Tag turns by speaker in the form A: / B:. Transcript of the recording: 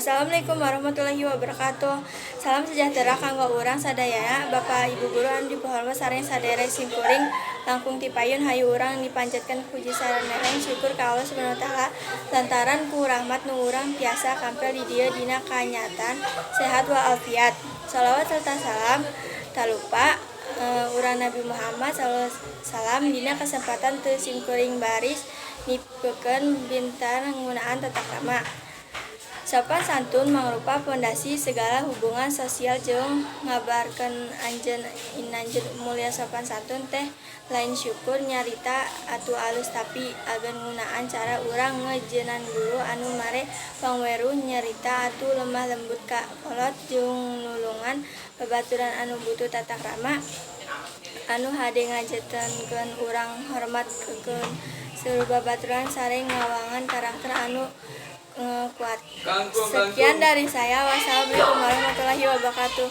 A: Assalamualaikum warahmatullahi wabarakatuh. Salam sejahtera kanggo urang sadayana, Bapak Ibu guru anu dipahormat sareng sadherek simkuring langkung tipayun hayu urang dipanjatkeun puji sarendereng syukur ka Allah Subhanahu wa taala lantaran ku rahmat nu urang tiasa kampel di dieu dina kanyatan sehat walafiat. Shalawat serta salam talupa urang Nabi Muhammad sallallahu alaihi wasallam dina kesempatan teu simkuring baris nipeukeun bintan nggunaan tata krama. Sopan santun mangrupa pondasi segala hubungan sosial jeung ngabarkeun anjeun inanjeun mulia sopan santun teh lain syukur nyarita atuh alus tapi agan ngunaan cara urang ngejeunan guru anu mare pangweruh nyarita atuh lemah lembut ka kolot jeung nulungan babaturan anu butuh tata krama anu hade ngajetenkeun urang hormat keun seluruh babaturan sareng ngawangan karakter anu kuat. Sekian dari saya. Wassalamualaikum warahmatullahi wabarakatuh.